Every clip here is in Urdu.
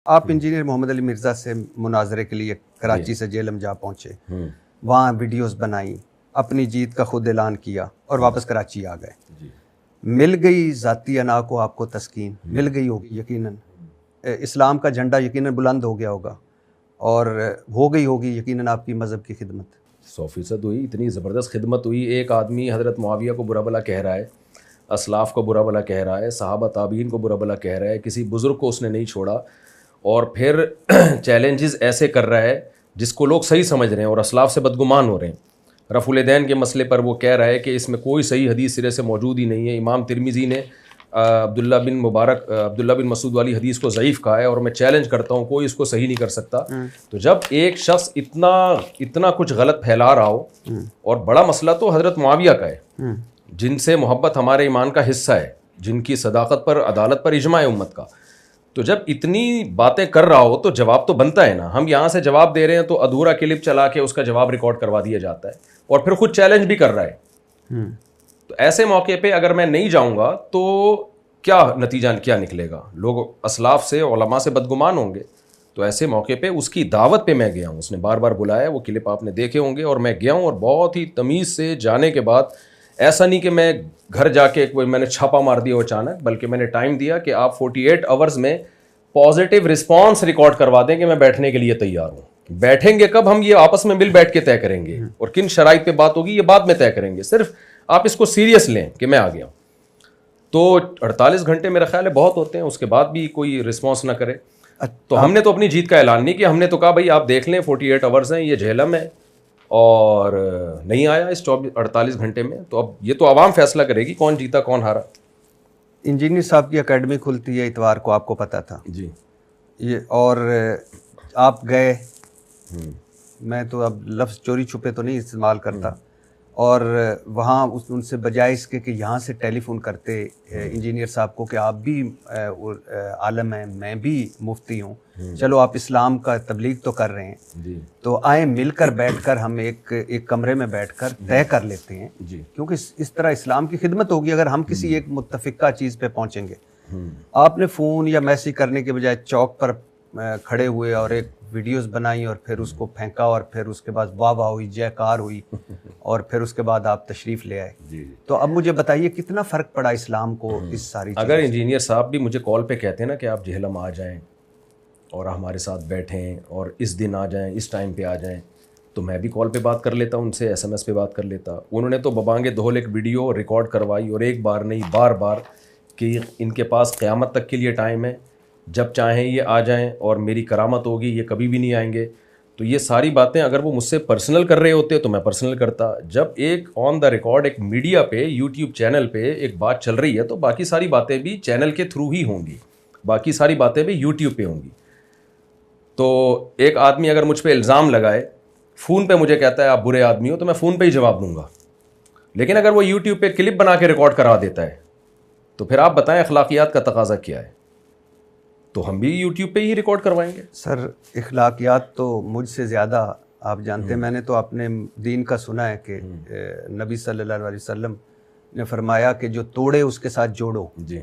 آپ انجینئر محمد علی مرزا سے مناظرے کے لیے کراچی سے جیلم جا پہنچے، وہاں ویڈیوز بنائیں، اپنی جیت کا خود اعلان کیا اور واپس کراچی آ گئے۔ مل گئی ذاتی انا کو آپ کو تسکین، مل گئی ہوگی یقیناً، اسلام کا جھنڈا یقیناً بلند ہو گیا ہوگا اور ہو گئی ہوگی یقیناً آپ کی مذہب کی خدمت۔ 100% ہوئی، اتنی زبردست خدمت ہوئی۔ ایک آدمی حضرت معاویہ کو برا بھلا کہہ رہا ہے، اسلاف کو برا بھلا کہہ رہا ہے، صحابہ تابعین کو برا بھلا کہہ رہا ہے، کسی بزرگ کو اس نے نہیں چھوڑا، اور پھر چیلنجز ایسے کر رہا ہے جس کو لوگ صحیح سمجھ رہے ہیں اور اسلاف سے بدگمان ہو رہے ہیں۔ رفع الیدین کے مسئلے پر وہ کہہ رہا ہے کہ اس میں کوئی صحیح حدیث سرے سے موجود ہی نہیں ہے۔ امام ترمذی نے عبداللہ بن مسعود والی حدیث کو ضعیف کہا ہے، اور میں چیلنج کرتا ہوں کوئی اس کو صحیح نہیں کر سکتا۔ تو جب ایک شخص اتنا کچھ غلط پھیلا رہا ہو، اور بڑا مسئلہ تو حضرت معاویہ کا ہے جن سے محبت ہمارے ایمان کا حصہ ہے، جن کی صداقت پر، عدالت پر اجماع ہے امت کا، تو جب اتنی باتیں کر رہا ہو تو جواب تو بنتا ہے نا۔ ہم یہاں سے جواب دے رہے ہیں تو ادھورا کلپ چلا کے اس کا جواب ریکارڈ کروا دیا جاتا ہے، اور پھر خود چیلنج بھی کر رہا ہے۔ تو ایسے موقع پہ اگر میں نہیں جاؤں گا تو کیا نتیجہ کیا نکلے گا؟ لوگ اسلاف سے، علماء سے بدگمان ہوں گے۔ تو ایسے موقع پہ اس کی دعوت پہ میں گیا ہوں، اس نے بار بار بلایا، وہ کلپ آپ نے دیکھے ہوں گے، اور میں گیا ہوں، اور بہت ہی تمیز سے جانے کے بعد، ایسا نہیں کہ میں گھر جا کے میں نے چھاپا مار دیا اچانک، بلکہ میں نے ٹائم دیا کہ آپ 48 آورز میں پازیٹیو رسپانس ریکارڈ کروا دیں کہ میں بیٹھنے کے لیے تیار ہوں۔ بیٹھیں گے کب؟ ہم یہ آپس میں مل بیٹھ کے طے کریں گے، اور کن شرائط پہ بات ہوگی یہ بعد میں طے کریں گے، صرف آپ اس کو سیریس لیں کہ میں آ گیا ہوں۔ تو 48 گھنٹے میرا خیال ہے بہت ہوتے ہیں، اس کے بعد بھی کوئی رسپانس نہ کرے تو ہم نے تو اپنی جیت کا اعلان نہیں کیا۔ ہم نے تو کہا بھائی آپ دیکھ لیں 48 آورز ہیں، یہ جہلم ہے، اور نہیں آیا اس 48 گھنٹے میں، تو اب یہ تو عوام فیصلہ کرے گی کون جیتا کون ہارا۔ انجینئر صاحب کی اکیڈمی کھلتی ہے اتوار کو، آپ کو پتہ تھا جی، یہ، اور آپ گئے، میں تو اب لفظ چوری چھپے تو نہیں استعمال کرتا، اور وہاں ان سے بجائے اس کے کہ یہاں سے ٹیلی فون کرتے انجینئر صاحب کو کہ آپ بھی عالم ہیں، میں بھی مفتی ہوں، چلو آپ اسلام کا تبلیغ تو کر رہے ہیں، تو آئیں مل کر بیٹھ کر ہم ایک کمرے میں بیٹھ کر طے کر لیتے ہیں، کیونکہ اس طرح اسلام کی خدمت ہوگی اگر ہم کسی ایک متفقہ چیز پہ پہنچیں گے۔ آپ نے فون یا میسج کرنے کے بجائے چوک پر کھڑے ہوئے اور ایک ویڈیوز بنائی، اور پھر اس کو پھینکا، اور پھر اس کے بعد واہ واہ ہوئی، جے کار ہوئی، اور پھر اس کے بعد آپ تشریف لے آئے۔ تو اب مجھے بتائیے کتنا فرق پڑا اسلام کو اس ساری چیز؟ اگر انجینئر صاحب بھی مجھے کال پہ کہتے ہیں نا کہ آپ جہلم آ جائیں اور ہمارے ساتھ بیٹھیں اور اس دن آ جائیں، اس ٹائم پہ آ جائیں، تو میں بھی کال پہ بات کر لیتا، ان سے SMS پہ بات کر لیتا۔ انہوں نے تو ببانگے دھول ایک ویڈیو ریکارڈ کروائی، اور ایک بار نہیں بار بار، کہ ان کے پاس قیامت تک کے لیے ٹائم ہے، جب چاہیں یہ آ جائیں اور میری کرامت ہوگی، یہ کبھی بھی نہیں آئیں گے۔ تو یہ ساری باتیں اگر وہ مجھ سے پرسنل کر رہے ہوتے تو میں پرسنل کرتا۔ جب ایک آن دا ریکارڈ ایک میڈیا پہ، یوٹیوب چینل پہ ایک بات چل رہی ہے تو باقی ساری باتیں بھی چینل کے تھرو ہی ہوں گی، باقی ساری باتیں بھی یوٹیوب پہ ہوں گی۔ تو ایک آدمی اگر مجھ پہ الزام لگائے، فون پہ مجھے کہتا ہے آپ برے آدمی ہو، تو میں فون پہ ہی جواب دوں گا، لیکن اگر وہ یوٹیوب پہ کلپ بنا کے ریکارڈ کرا دیتا ہے تو پھر آپ بتائیں اخلاقیات کا تقاضا کیا ہے؟ تو ہم بھی یوٹیوب پہ ہی ریکارڈ کروائیں گے۔ سر اخلاقیات تو مجھ سے زیادہ آپ جانتے ہیں، میں نے تو اپنے دین کا سنا ہے کہ نبی صلی اللہ علیہ وسلم نے فرمایا کہ جو توڑے اس کے ساتھ جوڑو، جی،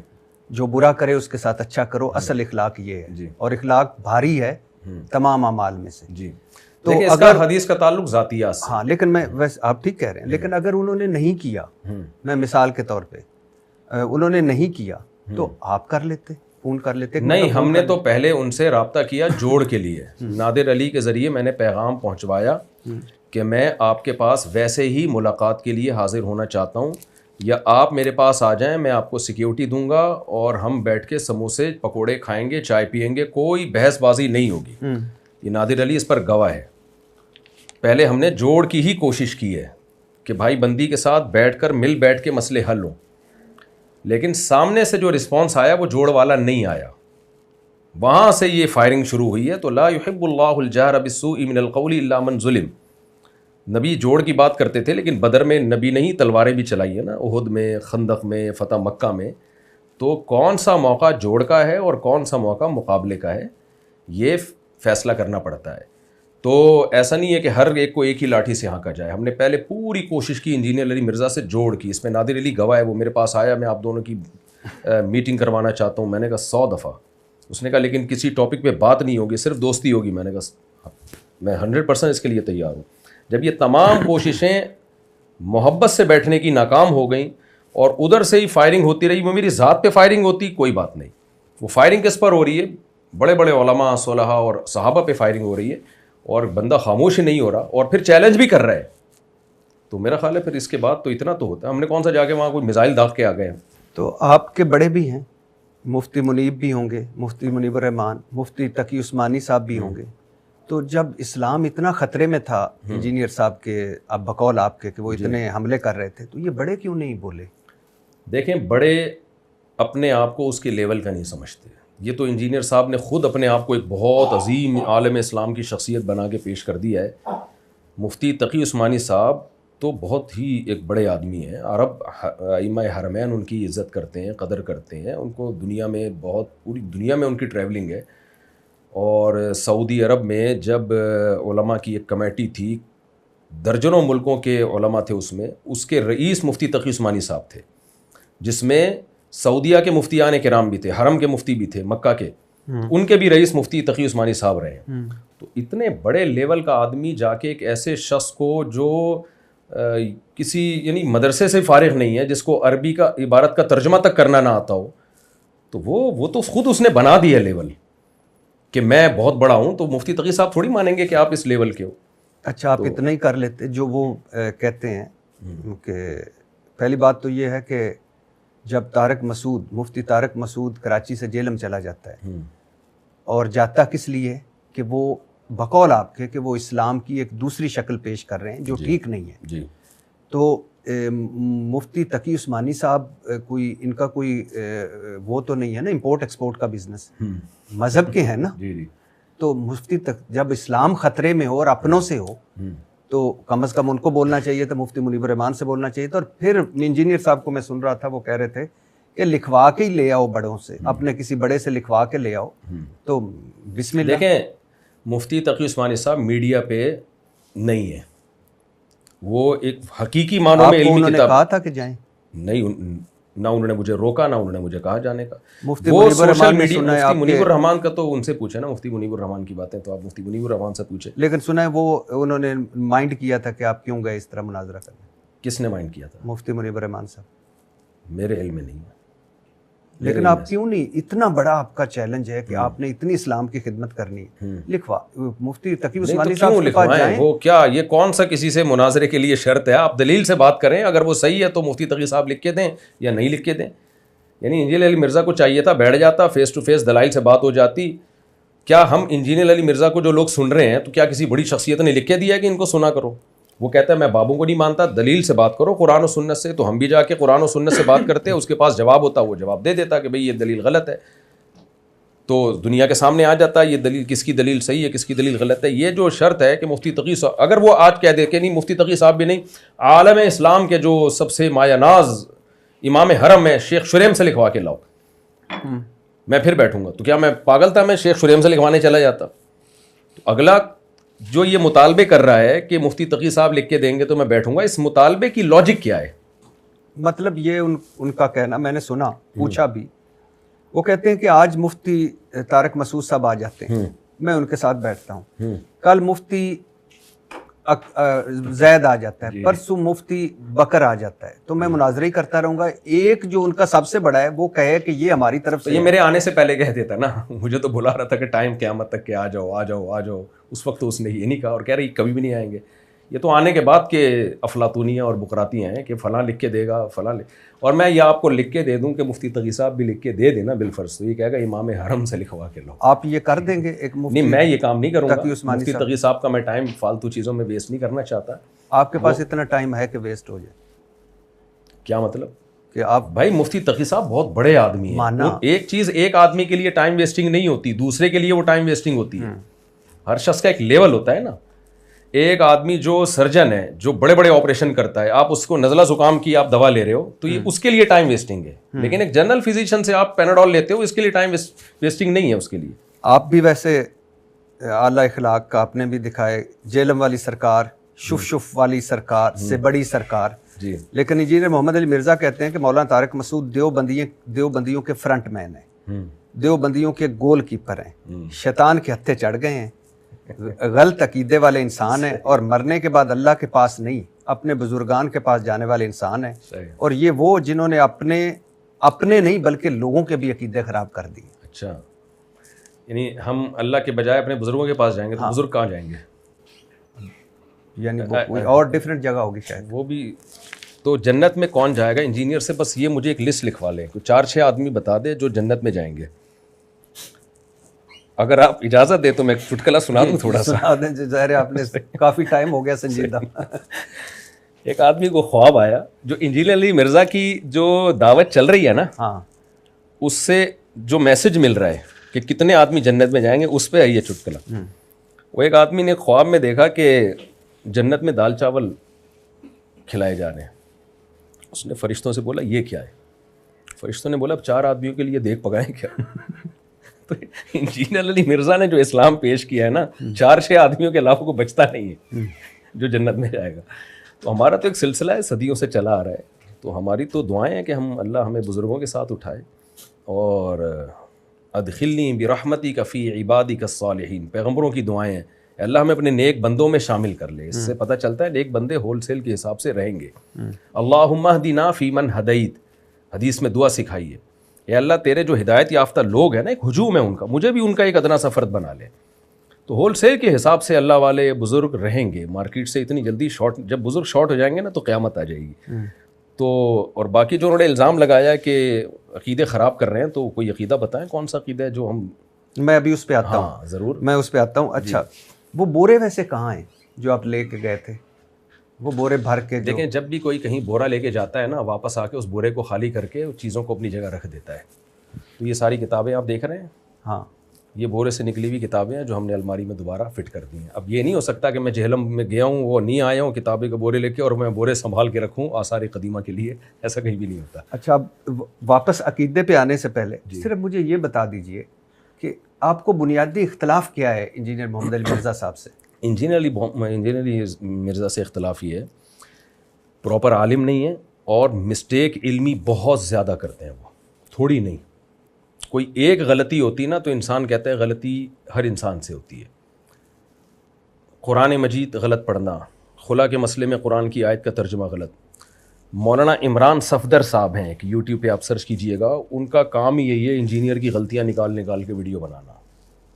جو برا کرے اس کے ساتھ اچھا کرو، اصل اخلاق یہ ہے، اور اخلاق بھاری ہے تمام اعمال میں سے۔ جی، تو لیکن اس کا حدیث کا تعلق ذاتیات سے۔ ہاں، لیکن میں ویسے آپ ٹھیک کہہ رہے ہیں، لیکن اگر انہوں نے نہیں کیا، میں مثال کے طور پہ انہوں نے نہیں کیا تو آپ کر لیتے، فون کر لیتے۔ نہیں، ہم نے تو پہلے ان سے رابطہ کیا جوڑ کے لیے، نادر علی کے ذریعے میں نے پیغام پہنچوایا کہ میں آپ کے پاس ویسے ہی ملاقات کے لیے حاضر ہونا چاہتا ہوں، یا آپ میرے پاس آ جائیں، میں آپ کو سیکیورٹی دوں گا، اور ہم بیٹھ کے سموسے پکوڑے کھائیں گے، چائے پئیں گے، کوئی بحث بازی نہیں ہوگی۔ یہ نادر علی اس پر گواہ ہے۔ پہلے ہم نے جوڑ کی ہی کوشش کی ہے کہ بھائی بندی کے ساتھ بیٹھ کر مل بیٹھ کے مسئلے حل ہوں، لیکن سامنے سے جو رسپانس آیا وہ جوڑ والا نہیں آیا، وہاں سے یہ فائرنگ شروع ہوئی ہے۔ تو لا يحب اللہ الجہر بالسوء من القول الا من ظلم، نبی جوڑ کی بات کرتے تھے، لیکن بدر میں نبی نے ہی تلواریں بھی چلائی ہیں نا، احد میں، خندق میں، فتح مکہ میں۔ تو کون سا موقع جوڑ کا ہے اور کون سا موقع مقابلے کا ہے، یہ فیصلہ کرنا پڑتا ہے۔ تو ایسا نہیں ہے کہ ہر ایک کو ایک ہی لاٹھی سے ہانکا جائے۔ ہم نے پہلے پوری کوشش کی انجینئر علی مرزا سے جوڑ کی، اس میں نادر علی گواہ ہے، وہ میرے پاس آیا، میں آپ دونوں کی میٹنگ کروانا چاہتا ہوں، میں نے کہا 100 دفعہ اس نے کہا لیکن کسی ٹاپک پہ بات نہیں ہوگی, صرف دوستی ہوگی. میں نے کہا میں 100% اس کے لیے تیار ہوں. جب یہ تمام کوششیں محبت سے بیٹھنے کی ناکام ہو گئیں اور ادھر سے ہی فائرنگ ہوتی رہی, وہ میری ذات پہ فائرنگ ہوتی کوئی بات نہیں, وہ فائرنگ کس پر ہو رہی ہے, بڑے بڑے علماء صلحاء اور صحابہ پہ فائرنگ ہو رہی ہے, اور بندہ خاموش ہی نہیں ہو رہا اور پھر چیلنج بھی کر رہا ہے. تو میرا خیال ہے پھر اس کے بعد تو اتنا تو ہوتا ہے, ہم نے کون سا جا کے وہاں کوئی میزائل داغ کے آ گئے ہیں. تو آپ کے بڑے بھی ہیں, مفتی منیب بھی ہوں گے, مفتی منیب الرحمان, مفتی تقی عثمانی صاحب بھی ہوں گے. تو جب اسلام اتنا خطرے میں تھا انجینئر صاحب کے, اب بقول آپ کے کہ وہ اتنے حملے کر رہے تھے, تو یہ بڑے کیوں نہیں بولے؟ دیکھیں بڑے اپنے آپ کو اس کے لیول کا نہیں سمجھتے. یہ تو انجینئر صاحب نے خود اپنے آپ کو ایک بہت عظیم عالم اسلام کی شخصیت بنا کے پیش کر دیا ہے. مفتی تقی عثمانی صاحب تو بہت ہی ایک بڑے آدمی ہیں, عرب ائمہ حرمین ان کی عزت کرتے ہیں, قدر کرتے ہیں, ان کو دنیا میں بہت, پوری دنیا میں ان کی ٹریولنگ ہے. اور سعودی عرب میں جب علماء کی ایک کمیٹی تھی, درجنوں ملکوں کے علماء تھے اس میں, اس کے رئیس مفتی تقی عثمانی صاحب تھے, جس میں سعودیہ کے مفتیان کرام بھی تھے, حرم کے مفتی بھی تھے مکہ کے, ان کے بھی رئیس مفتی تقی عثمانی صاحب رہے ہیں. تو اتنے بڑے لیول کا آدمی جا کے ایک ایسے شخص کو جو کسی یعنی مدرسے سے فارغ نہیں ہے, جس کو عربی کا عبارت کا ترجمہ تک کرنا نہ آتا ہو, تو وہ تو خود اس نے بنا دیا لیول کہ میں بہت بڑا ہوں. تو مفتی تقی صاحب تھوڑی مانیں گے کہ آپ اس لیول کے ہو. اچھا آپ اتنا ہی کر لیتے جو وہ کہتے ہیں کہ پہلی بات تو یہ ہے کہ جب مفتی طارق مسعود کراچی سے جیل میں چلا جاتا ہے, اور جاتا کس لیے کہ وہ بقول آپ کے کہ وہ اسلام کی ایک دوسری شکل پیش کر رہے ہیں جو ٹھیک نہیں ہے. تو مفتی تقی عثمانی صاحب کوئی ان کا کوئی وہ تو نہیں ہے نا, امپورٹ ایکسپورٹ کا بزنس مذہب کے ہیں نا. تو مفتی جب اسلام خطرے میں ہو اور اپنوں سے ہو تو کم از کم ان کو بولنا چاہیے تھا, مفتی منیب الرحمان سے بولنا چاہیے تھا. اور پھر انجینئر صاحب کو میں سن رہا تھا, وہ کہہ رہے تھے کہ لکھوا کے ہی لے آؤ بڑوں سے, اپنے کسی بڑے سے لکھوا کے لے آؤ. تو بسم اللہ. دیکھیں مفتی تقی عثمانی صاحب میڈیا پہ نہیں ہے, وہ ایک حقیقی معنوں میں علمی کتاب. کہا تھا کہ جائیں نہیں, نہ انہوں نے مجھے روکا, نہ انہوں نے مجھے کہا جانے کا. مفتی وہ منیب سوشل الرحمان میڈیا, مفتی منیب الرحمان کا تو ان سے پوچھے نا, مفتی منیب الرحمان کی باتیں تو آپ مفتی منیب الرحمان سے پوچھے. لیکن سنا ہے وہ انہوں نے مائنڈ کیا تھا کہ آپ کیوں گئے اس طرح مناظرہ کرنے. کس نے مائنڈ کیا تھا؟ مفتی منیب الرحمان صاحب. میرے علم میں نہیں ہے. لیکن آپ کیوں نہیں, اتنا بڑا آپ کا چیلنج ہے کہ آپ نے اتنی اسلام کی خدمت کرنی ہے, لکھوا مفتی تقی عثمانی صاحب کے پاس جائیں. وہ کیا یہ کون سا کسی سے مناظرے کے لیے شرط ہے؟ آپ دلیل سے بات کریں, اگر وہ صحیح ہے تو مفتی تقی صاحب لکھ کے دیں یا نہیں لکھ کے دیں. یعنی انجینئر علی مرزا کو چاہیے تھا بیٹھ جاتا, فیس ٹو فیس دلائل سے بات ہو جاتی. کیا ہم انجینئر علی مرزا کو جو لوگ سن رہے ہیں تو کیا کسی بڑی شخصیت نے لکھ کے دیا ہے کہ ان کو سنا کرو؟ وہ کہتا ہے میں بابوں کو نہیں مانتا, دلیل سے بات کرو قرآن و سنت سے. تو ہم بھی جا کے قرآن و سنت سے بات کرتے, اس کے پاس جواب ہوتا, وہ جواب دے دیتا کہ بھئی یہ دلیل غلط ہے. تو دنیا کے سامنے آ جاتا ہے یہ دلیل, کس کی دلیل صحیح ہے کس کی دلیل غلط ہے. یہ جو شرط ہے کہ مفتی تقی صاحب, اگر وہ آج کہہ دے کہ نہیں مفتی تقی صاحب بھی نہیں, عالم اسلام کے جو سب سے مایہ ناز امام حرم ہے شیخ شریم سے لکھوا کے لاؤ, میں پھر بیٹھوں گا. تو کیا میں پاگل تھا, میں شیخ شریم سے لکھوانے چلا جاتا؟ تو اگلا جو یہ مطالبے کر رہا ہے کہ مفتی تقی صاحب لکھ کے دیں گے تو میں بیٹھوں گا, اس مطالبے کی لاجک کیا ہے؟ مطلب یہ ان کا کہنا, میں نے سنا, پوچھا بھی, وہ کہتے ہیں کہ آج مفتی طارق مسعود صاحب آ جاتے ہیں, میں ان کے ساتھ بیٹھتا ہوں, کل مفتی زید آ جاتا ہے, پرسوں مفتی بکر آ جاتا ہے, تو میں مناظرہ ہی کرتا رہوں گا. ایک جو ان کا سب سے بڑا ہے وہ کہے کہ یہ ہماری طرف سے, یہ میرے آنے سے پہلے کہہ دیتا نا, مجھے تو بلا رہا تھا کہ ٹائم قیامت تک کہ آ جاؤ آ جاؤ آ جاؤ. اس وقت تو اس نے یہ نہیں کہا, اور کہہ رہی کبھی بھی نہیں آئیں گے. یہ تو آنے کے بعد کے افلاطونیاں اور بکراتیاں ہیں کہ فلاں لکھ کے دے گا فلاں اور میں یہ آپ کو لکھ کے دے دوں کہ مفتی تقی صاحب بھی لکھ کے دے دینا بالفرض, تو یہ کہے گا امام حرم سے لکھوا کے لاؤ. آپ یہ کر دیں گے؟ ایک نہیں, میں یہ کام نہیں کروں گا. مفتی تقی صاحب کا میں ٹائم فالتو چیزوں میں ویسٹ نہیں کرنا چاہتا. آپ کے پاس اتنا ٹائم ہے کہ ویسٹ ہو جائے؟ کیا مطلب کہ آپ بھائی مفتی تقی صاحب بہت بڑے آدمی ہیں. ایک چیز ایک آدمی کے لیے ٹائم ویسٹنگ نہیں ہوتی, دوسرے کے لیے وہ ٹائم ویسٹنگ ہوتی ہے. ہر شخص کا ایک لیول ہوتا ہے نا. ایک آدمی جو سرجن ہے, جو بڑے بڑے آپریشن کرتا ہے, آپ اس کو نزلہ زکام کی آپ دوا لے رہے ہو تو یہ اس کے لیے ٹائم ویسٹنگ ہے. لیکن ایک جنرل فزیشین سے آپ پیناڈول لیتے ہو, اس کے لیے ٹائم ویسٹنگ نہیں ہے اس کے لیے. آپ بھی ویسے اعلیٰ اخلاق کا آپ نے بھی دکھائے, جیلم والی سرکار, شف والی سرکار سے بڑی سرکار. جی. لیکن انجینئر محمد علی مرزا کہتے ہیں کہ مولانا طارق مسعود دیوبندیوں کے فرنٹ مین ہیں. دیوبندیوں کے گول کیپر ہیں, شیطان کے ہتھے چڑھ گئے ہیں, غلط عقیدے والے انسان ہیں, اور مرنے کے بعد اللہ کے پاس نہیں اپنے بزرگان کے پاس جانے والے انسان ہیں. اور یہ وہ جنہوں نے اپنے نہیں بلکہ لوگوں کے بھی عقیدے خراب کر دیے. اچھا, یعنی ہم اللہ کے بجائے اپنے بزرگوں کے پاس جائیں گے تو بزرگ کہاں جائیں گے؟ یعنی وہ کوئی اور ڈیفرنٹ جگہ ہوگی شاید. وہ بھی تو جنت میں کون جائے گا انجینئر سے؟ بس یہ مجھے ایک لسٹ لکھوا لیں, 4-6 آدمی بتا دے جو جنت میں جائیں گے. اگر آپ اجازت دیں تو میں چٹکلا سنا دوں تھوڑا سا. سنا دیں, ظاہر ہے آپ نے کافی ٹائم ہو گیا سنجیدہ. ایک آدمی کو خواب آیا, جو انجینئر علی مرزا کی جو دعوت چل رہی ہے نا, ہاں, اس سے جو میسج مل رہا ہے کہ کتنے آدمی جنت میں جائیں گے, اس پہ ہے یہ چٹکلا. وہ ایک آدمی نے خواب میں دیکھا کہ جنت میں دال چاول کھلائے جا رہے ہیں. اس نے فرشتوں سے بولا یہ کیا ہے؟ فرشتوں نے بولا اب 4 آدمیوں کے لیے دیکھ پکائیں کیا؟ تو انجینئر علی مرزا نے جو اسلام پیش کیا ہے نا, 4-6 آدمیوں کے علاوہ کو بچتا نہیں ہے جو جنت میں جائے گا. تو ہمارا تو ایک سلسلہ ہے صدیوں سے چلا آ رہا ہے, تو ہماری تو دعائیں ہیں کہ اللہ ہمیں بزرگوں کے ساتھ اٹھائے. اور ادخلنی برحمتک فی عبادک الصالحین, پیغمبروں کی دعائیں ہیں, اللہ ہمیں اپنے نیک بندوں میں شامل کر لے. اس سے پتہ چلتا ہے نیک بندے ہول سیل کے حساب سے رہیں گے. اللہم اہدنا فی من ہدیت, حدیث میں دعا سکھائی ہے, اے اللہ تیرے جو ہدایت یافتہ لوگ ہیں نا, ایک ہجوم ہے ان کا, مجھے بھی ان کا ایک ادنا سا فرد بنا لے. تو ہول سیل کے حساب سے اللہ والے بزرگ رہیں گے. مارکیٹ سے اتنی جلدی شارٹ, جب بزرگ شارٹ ہو جائیں گے نا تو قیامت آ جائے گی. تو اور باقی جو انہوں نے الزام لگایا کہ عقیدے خراب کر رہے ہیں, تو کوئی عقیدہ بتائیں کون سا عقیدہ ہے جو ہم. میں ابھی اس پہ آتا ہوں. ہاں ضرور, میں اس پہ آتا ہوں. اچھا, وہ بورے ویسے کہاں ہیں جو آپ لے کے گئے تھے؟ وہ بورے بھر کے دیکھیں, جب بھی کوئی کہیں بورا لے کے جاتا ہے نا, واپس آ کے اس بورے کو خالی کر کے چیزوں کو اپنی جگہ رکھ دیتا ہے. تو یہ ساری کتابیں آپ دیکھ رہے ہیں, ہاں, یہ بورے سے نکلی ہوئی کتابیں ہیں جو ہم نے الماری میں دوبارہ فٹ کر دی ہیں. اب یہ نہیں ہو سکتا کہ میں جہلم میں گیا ہوں, وہ نہیں آیا ہوں کتابیں کے بورے لے کے, اور میں بورے سنبھال کے رکھوں آثار قدیمہ کے لیے. ایسا کہیں بھی نہیں ہوتا. اچھا, اب واپس عقیدے پہ آنے سے پہلے صرف مجھے یہ بتا دیجئے کہ آپ کو بنیادی اختلاف کیا ہے انجینئر محمد علی مرزا صاحب سے؟ انجینئر علی مرزا سے اختلاف یہ ہے, پراپر عالم نہیں ہے, اور مسٹیک علمی بہت زیادہ کرتے ہیں. وہ تھوڑی نہیں, کوئی ایک غلطی ہوتی نا تو انسان کہتا ہے غلطی ہر انسان سے ہوتی ہے. قرآن مجید غلط پڑھنا, خلا کے مسئلے میں قرآن کی آیت کا ترجمہ غلط. مولانا عمران صفدر صاحب ہیں, کہ یوٹیوب پہ آپ سرچ کیجئے گا, ان کا کام ہی یہی ہے انجینئر کی غلطیاں نکال کے ویڈیو بنانا.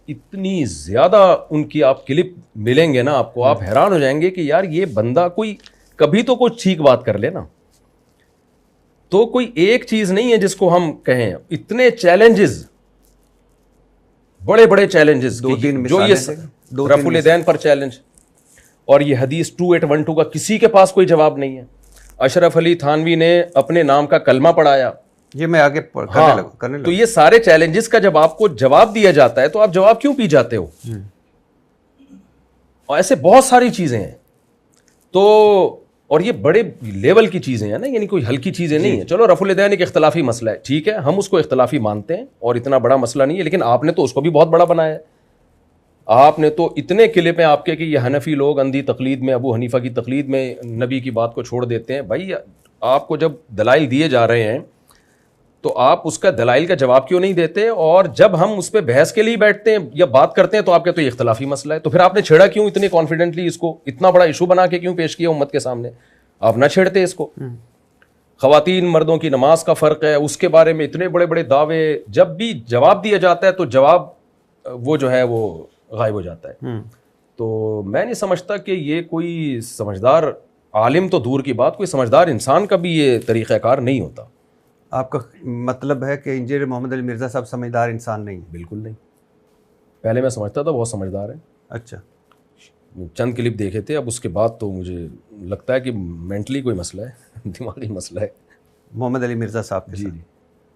اتنی زیادہ ان کی آپ کلپ ملیں گے نا آپ کو, آپ حیران ہو جائیں گے کہ یار یہ بندہ کوئی کبھی تو کوئی ٹھیک بات کر لے نا. تو کوئی ایک چیز نہیں ہے جس کو ہم کہیں. اتنے چیلنجز, بڑے بڑے چیلنجز, جو یہ رفع الیدین پر چیلنج, اور یہ حدیث 2812 کا کسی کے پاس کوئی جواب نہیں ہے. اشرف علی تھانوی نے اپنے نام کا کلمہ پڑھایا, یہ میں آگے کرنے لگا. تو یہ سارے چیلنجز کا جب آپ کو جواب دیا جاتا ہے تو آپ جواب کیوں پی جاتے ہو؟ اور ایسے بہت ساری چیزیں ہیں. تو اور یہ بڑے لیول کی چیزیں ہیں نا, یعنی کوئی ہلکی چیزیں نہیں ہیں. چلو رفع الیدین ایک اختلافی مسئلہ ہے, ٹھیک ہے, ہم اس کو اختلافی مانتے ہیں اور اتنا بڑا مسئلہ نہیں ہے, لیکن آپ نے تو اس کو بھی بہت بڑا بنایا ہے. آپ نے تو اتنے کلپ ہیں آپ کے کہ یہ حنفی لوگ اندھی تقلید میں, ابو حنیفہ کی تقلید میں نبی کی بات کو چھوڑ دیتے ہیں. بھائی آپ کو جب دلائل دیے جا رہے ہیں تو آپ اس کا دلائل کا جواب کیوں نہیں دیتے؟ اور جب ہم اس پہ بحث کے لیے بیٹھتے ہیں یا بات کرتے ہیں تو آپ کہتے ہیں یہ اختلافی مسئلہ ہے. تو پھر آپ نے چھیڑا کیوں اتنے کانفیڈنٹلی, اس کو اتنا بڑا ایشو بنا کے کیوں پیش کیا امت کے سامنے؟ آپ نہ چھیڑتے اس کو. خواتین مردوں کی نماز کا فرق ہے, اس کے بارے میں اتنے بڑے بڑے دعوے, جب بھی جواب دیا جاتا ہے تو جواب وہ جو ہے وہ غائب ہو جاتا ہے. تو میں نہیں سمجھتا کہ یہ کوئی سمجھدار عالم تو دور کی بات, کوئی سمجھدار انسان کا بھی یہ طریقہ کار نہیں ہوتا. آپ کا مطلب ہے کہ انجینئر محمد علی مرزا صاحب سمجھدار انسان نہیں؟ بالکل نہیں. پہلے میں سمجھتا تھا بہت سمجھدار ہے. اچھا, چند کلپ دیکھے تھے, اب اس کے بعد تو مجھے لگتا ہے کہ مینٹلی کوئی مسئلہ ہے, دماغی مسئلہ ہے. محمد علی مرزا صاحب کے ساتھ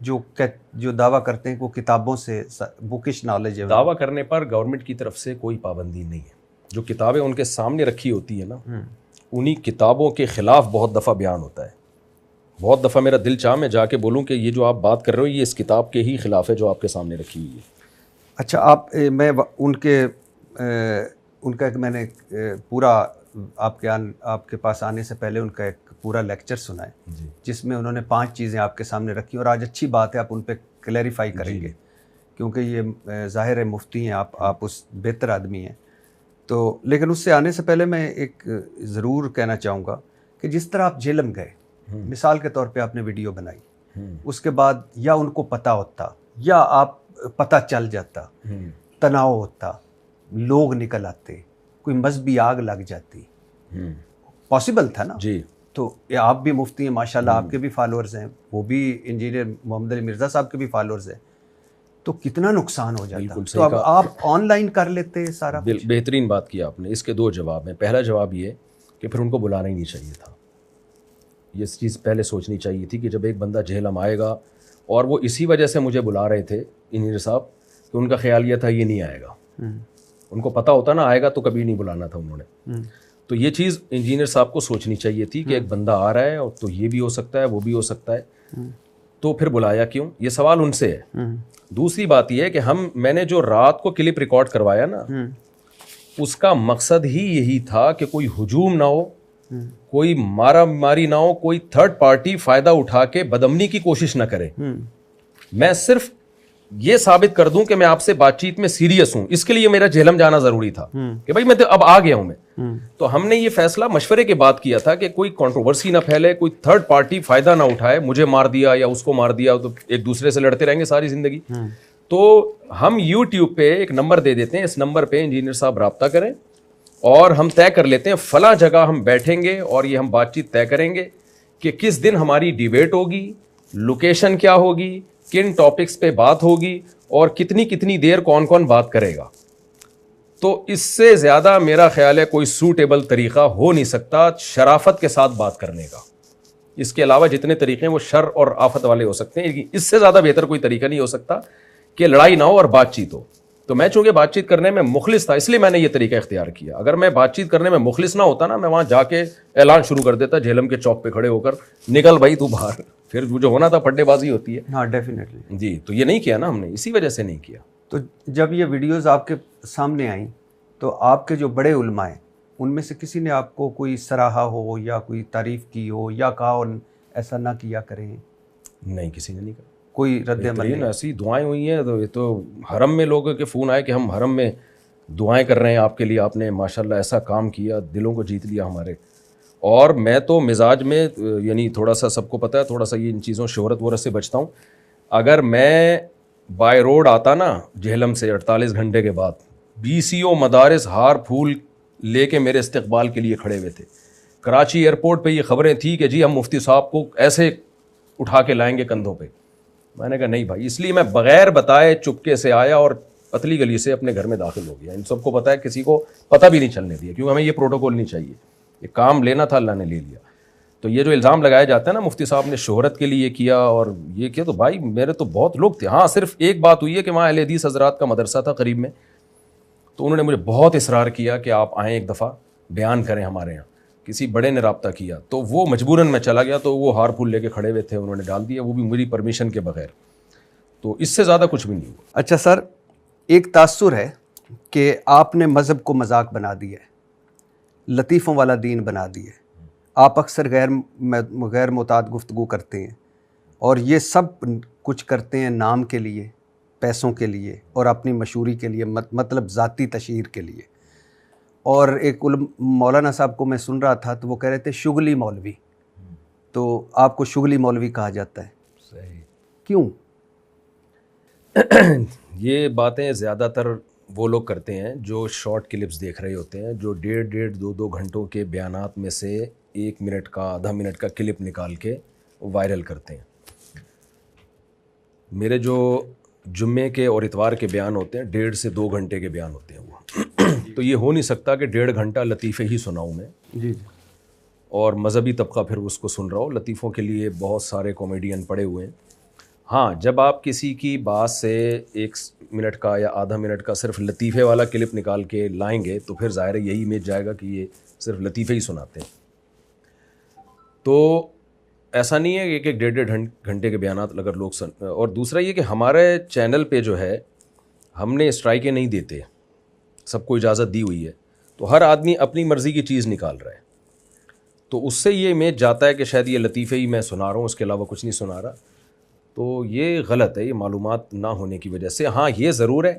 جو دعویٰ کرتے ہیں وہ کتابوں سے بکش نالج ہے. دعویٰ کرنے پر گورنمنٹ کی طرف سے کوئی پابندی نہیں ہے. جو کتابیں ان کے سامنے رکھی ہوتی ہیں نا, انہی کتابوں کے خلاف بہت دفعہ بیان ہوتا ہے. بہت دفعہ میرا دل چاہ میں جا کے بولوں کہ یہ جو آپ بات کر رہے ہو یہ اس کتاب کے ہی خلاف ہے جو آپ کے سامنے رکھی ہوئی ہے. اچھا, میں ان کا ایک میں نے پورا آپ کے پاس آنے سے پہلے ان کا ایک پورا لیکچر سنا ہے جس میں انہوں نے 5 چیزیں آپ کے سامنے رکھی, اور آج اچھی بات ہے آپ ان پہ کلیریفائی کریں گے کیونکہ یہ ظاہر ہے مفتی ہیں آپ اس بہتر آدمی ہیں. تو لیکن اس سے آنے سے پہلے میں ایک ضرور کہنا چاہوں گا کہ جس طرح آپ جہلم گئے, مثال کے طور پہ آپ نے ویڈیو بنائی, اس کے بعد یا ان کو پتہ ہوتا یا آپ پتہ چل جاتا, تناؤ ہوتا, لوگ نکل آتے, کوئی مذہبی آگ لگ جاتی, پاسبل تھا نا جی. تو آپ بھی مفتی ہیں ماشاءاللہ, آپ کے بھی فالورز ہیں, وہ بھی انجینئر محمد علی مرزا صاحب کے بھی فالورز ہیں, تو کتنا نقصان ہو جاتا. تو اب آپ آن لائن کر لیتے سارا. بہترین بات کی آپ نے. اس کے دو جواب ہیں. پہلا جواب یہ کہ پھر ان کو بلانا ہی نہیں چاہیے تھا. یہ چیز پہلے سوچنی چاہیے تھی کہ جب ایک بندہ جہلم آئے گا, اور وہ اسی وجہ سے مجھے بلا رہے تھے انجینئر صاحب, کہ ان کا خیال یہ تھا یہ نہیں آئے گا. ان کو پتہ ہوتا نا آئے گا تو کبھی نہیں بلانا تھا انہوں نے. تو یہ چیز انجینئر صاحب کو سوچنی چاہیے تھی کہ ایک بندہ آ رہا ہے اور تو یہ بھی ہو سکتا ہے وہ بھی ہو سکتا ہے, تو پھر بلایا کیوں؟ یہ سوال ان سے ہے. دوسری بات یہ ہے کہ میں نے جو رات کو کلپ ریکارڈ کروایا نا, اس کا مقصد ہی یہی تھا کہ کوئی ہجوم نہ ہو, کوئی مارا ماری نہ ہو, کوئی تھرڈ پارٹی فائدہ اٹھا کے بدامنی کی کوشش نہ کرے. میں صرف یہ ثابت کر دوں کہ میں آپ سے بات چیت میں سیریس ہوں. اس کے لیے میرا جہلم جانا ضروری تھا کہ بھائی میں اب آ گیا ہوں میں. تو ہم نے یہ فیصلہ مشورے کے بعد کیا تھا کہ کوئی کنٹروورسی نہ پھیلے, کوئی تھرڈ پارٹی فائدہ نہ اٹھائے, مجھے مار دیا یا اس کو مار دیا تو ایک دوسرے سے لڑتے رہیں گے ساری زندگی. تو ہم یوٹیوب پہ ایک نمبر دے دیتے ہیں, اس نمبر پہ انجینئر صاحب رابطہ کریں اور ہم طے کر لیتے ہیں فلاں جگہ ہم بیٹھیں گے اور یہ ہم بات چیت طے کریں گے کہ کس دن ہماری ڈیبیٹ ہوگی, لوکیشن کیا ہوگی, کن ٹاپکس پہ بات ہوگی اور کتنی دیر کون کون بات کرے گا. تو اس سے زیادہ میرا خیال ہے کوئی سوٹیبل طریقہ ہو نہیں سکتا شرافت کے ساتھ بات کرنے کا. اس کے علاوہ جتنے طریقے ہیں وہ شر اور آفت والے ہو سکتے ہیں, لیکن اس سے زیادہ بہتر کوئی طریقہ نہیں ہو سکتا کہ لڑائی نہ ہو اور بات چیت ہو. تو میں چونکہ بات چیت کرنے میں مخلص تھا اس لیے میں نے یہ طریقہ اختیار کیا. اگر میں بات چیت کرنے میں مخلص نہ ہوتا نا, میں وہاں جا کے اعلان شروع کر دیتا جہلم کے چوک پہ کھڑے ہو کر, نکل بھائی تو باہر. پھر جو ہونا تھا پڈے بازی ہوتی ہے. ہاں ڈیفینیٹلی. جی, تو یہ نہیں کیا نا ہم نے, اسی وجہ سے نہیں کیا. تو جب یہ ویڈیوز آپ کے سامنے آئیں تو آپ کے جو بڑے علماء ہیں ان میں سے کسی نے آپ کو کوئی سراہا ہو یا کوئی تعریف کی ہو یا کہا ہو ایسا نہ کیا کریں؟ نہیں, کسی نے نہیں کہا. کوئی رد عمل نہیں؟ ایسی دعائیں ہوئی ہیں. تو یہ تو حرم میں لوگوں کے فون آئے کہ ہم حرم میں دعائیں کر رہے ہیں آپ کے لیے, آپ نے ماشاءاللہ ایسا کام کیا, دلوں کو جیت لیا ہمارے. اور میں تو مزاج میں یعنی تھوڑا سا سب کو پتہ ہے, تھوڑا سا یہ ان چیزوں شہرت ورت سے بچتا ہوں. اگر میں بائی روڈ آتا نا جہلم سے 48 گھنٹے کے بعد, BCO مدارس ہار پھول لے کے میرے استقبال کے لیے کھڑے ہوئے تھے. کراچی ایئرپورٹ پہ یہ خبریں تھیں کہ جی ہم مفتی صاحب کو ایسے اٹھا کے لائیں گے کندھوں پہ. میں نے کہا نہیں بھائی, اس لیے میں بغیر بتائے چپکے سے آیا اور پتلی گلی سے اپنے گھر میں داخل ہو گیا. ان سب کو پتہ ہے, کسی کو پتہ بھی نہیں چلنے دیا, کیونکہ ہمیں یہ پروٹوکول نہیں چاہیے. یہ کام لینا تھا, اللہ نے لے لیا. تو یہ جو الزام لگایا جاتا ہے نا مفتی صاحب نے شہرت کے لیے کیا اور یہ کیا, تو بھائی میرے تو بہت لوگ تھے. ہاں صرف ایک بات ہوئی ہے کہ وہاں اہل حدیث حضرات کا مدرسہ تھا قریب میں, تو انہوں نے مجھے بہت اصرار کیا کہ آپ آئیں ایک دفعہ بیان کریں ہمارے یہاں. کسی بڑے نے رابطہ کیا تو وہ مجبوراً میں چلا گیا, تو وہ ہار پھول لے کے کھڑے ہوئے تھے, انہوں نے ڈال دیا, وہ بھی میری پرمیشن کے بغیر. تو اس سے زیادہ کچھ بھی نہیں ہوا. اچھا سر, ایک تاثر ہے کہ آپ نے مذہب کو مذاق بنا دیا ہے, لطیفوں والا دین بنا دیا ہے. آپ اکثر غیر معتاد گفتگو کرتے ہیں اور یہ سب کچھ کرتے ہیں نام کے لیے, پیسوں کے لیے اور اپنی مشہوری کے لیے, مطلب ذاتی تشہیر کے لیے. اور ایک مولانا صاحب کو میں سن رہا تھا تو وہ کہہ رہے تھے شغلی مولوی, تو آپ کو شغلی مولوی کہا جاتا ہے. صحیح. کیوں؟ یہ باتیں زیادہ تر وہ لوگ کرتے ہیں جو شارٹ کلپس دیکھ رہے ہوتے ہیں, جو 1.5 گھنٹوں کے بیانات میں سے 1 منٹ کا آدھا منٹ کا کلپ نکال کے وائرل کرتے ہیں. میرے جو جمعے کے اور اتوار کے بیان ہوتے ہیں 1.5 سے 2 گھنٹے کے بیان ہوتے ہیں وہ. تو یہ ہو نہیں سکتا کہ 1.5 گھنٹہ لطیفے ہی سناؤں میں. جی. اور مذہبی طبقہ پھر اس کو سن رہا ہو. لطیفوں کے لیے بہت سارے کامیڈین پڑے ہوئے ہیں. ہاں, جب آپ کسی کی بات سے 1 منٹ کا یا آدھا منٹ کا صرف لطیفے والا کلپ نکال کے لائیں گے تو پھر ظاہر ہے یہی امیج جائے گا کہ یہ صرف لطیفے ہی سناتے ہیں. تو ایسا نہیں ہے کہ 1.5 گھنٹے کے بیانات اگر لوگ اور دوسرا یہ کہ ہمارے چینل پہ جو ہے ہم نے اسٹرائکیں نہیں دیتے, سب کو اجازت دی ہوئی ہے. تو ہر آدمی اپنی مرضی کی چیز نکال رہا ہے, تو اس سے یہ امیج جاتا ہے کہ شاید یہ لطیفے ہی میں سنا رہا ہوں, اس کے علاوہ کچھ نہیں سنا رہا. تو یہ غلط ہے, یہ معلومات نہ ہونے کی وجہ سے. ہاں یہ ضرور ہے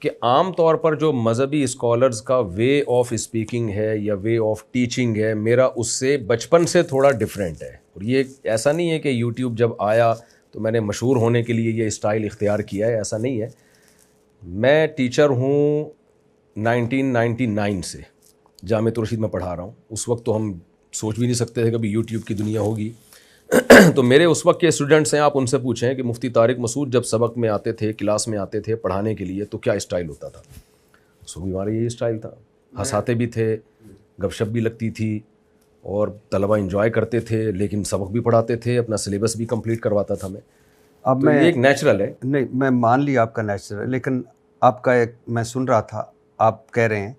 کہ عام طور پر جو مذہبی اسکالرز کا وے آف اسپیکنگ ہے یا وے آف ٹیچنگ ہے, میرا اس سے بچپن سے تھوڑا ڈفرینٹ ہے. اور یہ ایسا نہیں ہے کہ یوٹیوب جب آیا تو میں نے مشہور ہونے کے لیے یہ اسٹائل اختیار کیا ہے, ایسا نہیں ہے. میں ٹیچر ہوں 1999 سے, جامعۃ الرشید میں پڑھا رہا ہوں. اس وقت تو ہم سوچ بھی نہیں سکتے تھے کبھی یوٹیوب کی دنیا ہوگی. تو میرے اس وقت کے اسٹوڈنٹس ہیں, آپ ان سے پوچھیں کہ مفتی طارق مسعود جب سبق میں آتے تھے, کلاس میں آتے تھے پڑھانے کے لیے, تو کیا اسٹائل ہوتا تھا؟ سو بھی ہمارا یہی اسٹائل تھا, ہنساتے بھی تھے, گپ شپ بھی لگتی تھی, اور طلبہ انجوائے کرتے تھے, لیکن سبق بھی پڑھاتے تھے, اپنا سلیبس بھی کمپلیٹ کرواتا تھا میں. اب میں ایک نیچرل ہے. نہیں, میں مان لی آپ کا نیچرل ہے, لیکن آپ کا ایک میں سن رہا تھا, آپ کہہ رہے ہیں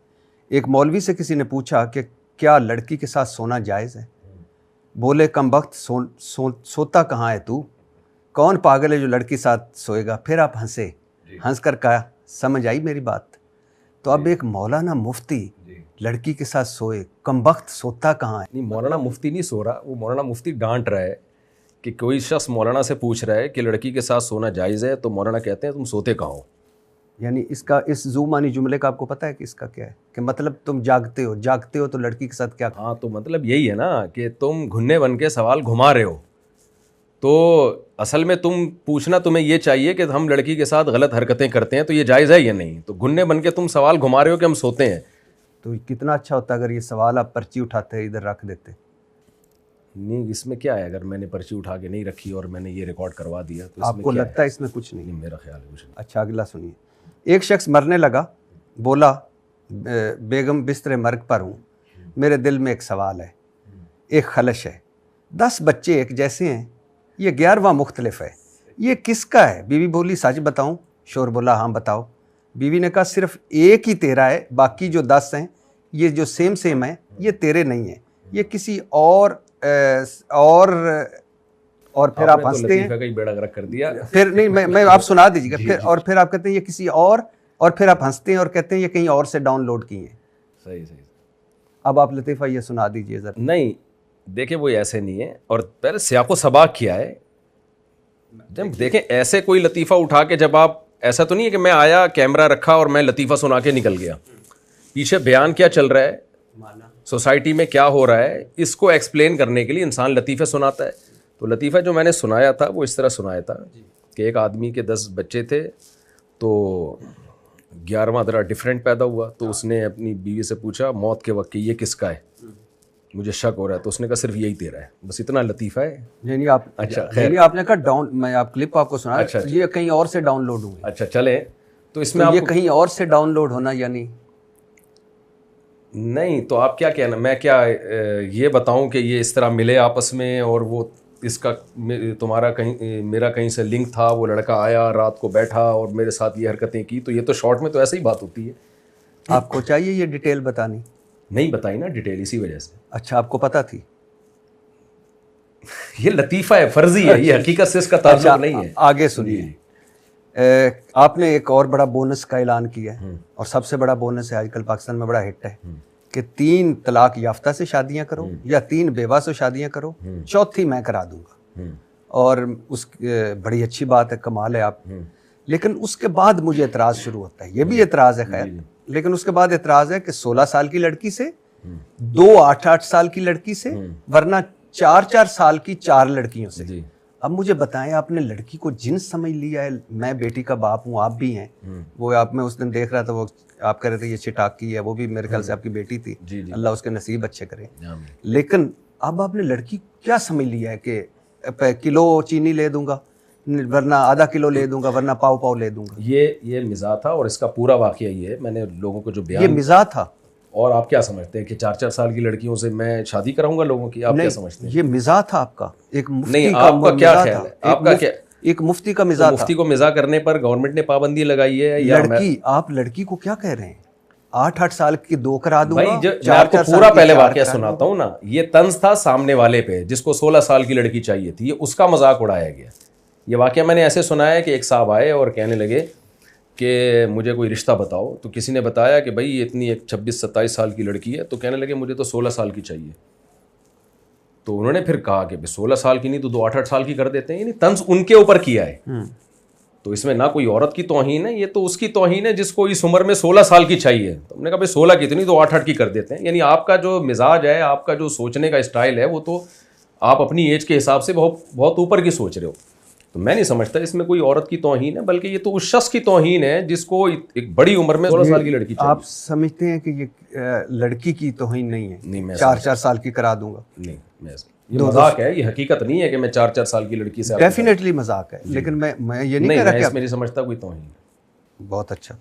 ایک مولوی سے کسی نے پوچھا کہ کیا لڑکی کے ساتھ سونا جائز ہے؟ بولے کم وقت سوتا کہاں ہے تو, کون پاگل ہے جو لڑکی ساتھ سوئے گا؟ پھر آپ ہنسے, ہنس کر کہا سمجھ آئی میری بات. تو اب ایک مولانا مفتی لڑکی کے ساتھ سوئے, کم وقت سوتا کہاں ہے؟ نہیں, مولانا مفتی نہیں سو رہا, وہ مولانا مفتی ڈانٹ رہا ہے کہ کوئی شخص مولانا سے پوچھ رہا ہے کہ لڑکی کے ساتھ سونا جائز ہے, تو مولانا کہتے ہیں تم سوتے کہاں ہو. یعنی اس کا, اس زومانی جملے کا آپ کو پتہ ہے کہ اس کا کیا ہے, کہ مطلب تم جاگتے ہو تو لڑکی کے ساتھ کیا؟ ہاں, تو مطلب یہی ہے نا کہ تم گھننے بن کے سوال گھما رہے ہو. تو اصل میں پوچھنا تمہیں یہ چاہیے کہ ہم لڑکی کے ساتھ غلط حرکتیں کرتے ہیں تو یہ جائز ہے یا نہیں. تو گھننے بن کے تم سوال گھما رہے ہو کہ ہم سوتے ہیں. تو کتنا اچھا ہوتا اگر یہ سوال آپ پرچی اٹھاتے ادھر رکھ دیتے. نہیں, اس میں کیا ہے, اگر میں نے پرچی اٹھا کے نہیں رکھی اور میں نے یہ ریکارڈ کروا دیا تو آپ کو لگتا ہے اس میں کچھ نہیں؟ میرا خیال ہے کچھ نہیں. اچھا اگلا سنیے. ایک شخص مرنے لگا, بولا بیگم بستر مرگ پر ہوں, میرے دل میں ایک سوال ہے, ایک خلش ہے, 10 بچے ایک جیسے ہیں, یہ 11واں مختلف ہے, یہ کس کا ہے؟ بیوی بولی سچ بتاؤں؟ شور بولا ہاں بتاؤ. بیوی نے کہا صرف ایک ہی تیرا ہے, باقی جو 10 ہیں یہ جو سیم ہیں یہ تیرے نہیں ہیں, یہ کسی اور پھر آپ ہنستے ہیں. بیڑا غرق کر دیا. پھر نہیں, میں آپ سنا دیجیے گا. پھر اور پھر آپ کہتے ہیں یہ کسی اور پھر آپ ہنستے ہیں اور کہتے ہیں یہ کہیں اور سے ڈاؤن لوڈ کی ہیں. صحیح. اب آپ لطیفہ یہ سنا دیجیے ذرا. نہیں دیکھیں, وہ ایسے نہیں ہے, اور پہلے سیاق و سباق کیا ہے. جب دیکھیں ایسے کوئی لطیفہ اٹھا کے, جب آپ ایسا تو نہیں ہے کہ میں آیا کیمرہ رکھا اور میں لطیفہ سنا کے نکل گیا. پیچھے بیان کیا چل رہا ہے, سوسائٹی میں کیا ہو رہا ہے, اس کو ایکسپلین کرنے کے لیے انسان لطیفے سناتا ہے. تو لطیفہ جو میں نے سنایا تھا وہ اس طرح سنایا تھا کہ ایک آدمی کے 10 بچے تھے, تو 11واں ذرا ڈفرینٹ پیدا ہوا. تو اس نے اپنی بیوی سے پوچھا موت کے وقت کہ یہ کس کا ہے, مجھے شک ہو رہا ہے. تو اس نے کہا صرف یہی تیرا ہے. بس اتنا لطیفہ ہے. یعنی آپ, اچھا یعنی آپ نے کہا ڈاؤن, میں آپ کلپ آپ کو سنا, یہ کہیں اور سے ڈاؤن لوڈ ہوئی. اچھا چلیں, تو اس میں یہ کہیں اور سے ڈاؤن لوڈ ہونا یعنی نہیں. تو آپ کیا کہنا, میں کیا یہ بتاؤں کہ یہ اس طرح ملے آپس میں, اور وہ اس کا تمہارا کہیں میرا کہیں سے لنک تھا, وہ لڑکا آیا رات کو بیٹھا اور میرے ساتھ یہ حرکتیں کی, تو یہ تو شارٹ میں تو ایسے ہی بات ہوتی ہے. آپ کو چاہیے یہ ڈیٹیل بتانی؟ نہیں بتائی نا ڈیٹیل, اسی وجہ سے. اچھا آپ کو پتہ تھی؟ یہ لطیفہ ہے, فرضی ہے, یہ حقیقت سے اس کا تعلق نہیں ہے. آگے سنیے. آپ نے ایک اور بڑا بونس کا اعلان کیا ہے, اور سب سے بڑا بونس ہے آج کل پاکستان میں, بڑا ہٹ ہے, کہ 3 طلاق یافتہ سے شادیاں کرو یا 3 بیوہ سے شادیاں کرو, 4تھی میں کرا دوں گا. اور اس بڑی اچھی بات ہے, کمال ہے آپ. لیکن اس کے بعد مجھے اعتراض شروع ہوتا ہے, یہ بھی اعتراض ہے خیر, لیکن اس کے بعد اعتراض ہے کہ 16 سال کی لڑکی سے, 2 8 سال کی لڑکی سے, ورنہ 4 سال کی 4 لڑکیوں سے. اب مجھے بتائیں, آپ نے لڑکی کو جنس سمجھ لیا ہے. میں بیٹی کا باپ ہوں, آپ بھی ہیں. وہ آپ میں اس دن دیکھ رہا تھا, وہ آپ کہہ رہے تھے یہ چٹاک کی ہے, وہ بھی میرے خیال سے آپ کی بیٹی تھی. اللہ اس کے نصیب اچھے کرے. لیکن اب آپ نے لڑکی کیا سمجھ لیا ہے کہ کلو چینی لے دوں گا, ورنہ آدھا کلو لے دوں گا, ورنہ پاؤ لے دوں گا. یہ مزاح تھا, اور اس کا پورا واقعہ یہ ہے, میں نے لوگوں کو جو بیان, یہ مزاح تھا. اور آپ کیا سمجھتے ہیں کہ 4 سال کی لڑکیوں سے میں شادی کراؤں گا لوگوں کی؟ آپ کیا سمجھتے ہیں؟ یہ مزاح تھا آپ کا, ایک مفتی نہیں, کا. آپ کا کیا خیال ہے, آپ کا کیا, ایک مفتی کا مزاح تھا. مفتی کو مزاح کرنے پر گورنمنٹ نے پابندی لگائی ہے یا لڑکی, آپ لڑکی کو کیا کہہ رہے ہیں 8 سال کی 2 کرا دوں گا؟ میں آپ کو پورا پہلے واقعہ سناتا ہوں نا. یہ طنز تھا سامنے والے پہ جس کو 16 سال کی لڑکی چاہیے تھی, یہ اس کا مذاق اڑایا گیا. یہ واقعہ میں نے ایسے سنا ہے کہ ایک صاحب آئے اور کہنے لگے کہ مجھے کوئی رشتہ بتاؤ. تو کسی نے بتایا کہ بھائی اتنی ایک 26 27 سال کی لڑکی ہے, تو کہنے لگے مجھے تو 16 سال کی چاہیے. تو انہوں نے پھر کہا کہ 16 سال کی نہیں تو 8 سال کی کر دیتے ہیں, یعنی طنز ان کے اوپر کیا ہے. تو اس میں نہ کوئی عورت کی توہین ہے, یہ تو اس کی توہین ہے جس کو اس عمر میں 16 سال کی چاہیے. تو ہم نے کہا بھائی 16 کی اتنی تو 8 کی کر دیتے ہیں. یعنی آپ کا جو مزاج ہے, آپ کا جو سوچنے کا اسٹائل ہے, وہ تو آپ اپنی ایج کے حساب سے بہت اوپر کی سوچ رہے ہو. تو میں نہیں سمجھتا اس میں کوئی عورت کی توہین ہے, بلکہ یہ تو اس شخص کی توہین ہے جس کو ایک بڑی عمر میں 16 سال کی لڑکی چاہیے. آپ سمجھتے ہیں کہ یہ لڑکی کی توہین نہیں ہے؟ نہیں, میں 4 سال کی کرا دوں گا. نہیں, یہ مذاق ہے, یہ حقیقت نہیں ہے کہ میں 4 سال کی لڑکی سے. ڈیفینیٹلی مذاق ہے, لیکن میں یہ نہیں کہہ رہا کہ اس میں نہیں سمجھتا کوئی توہین. بہت اچھا.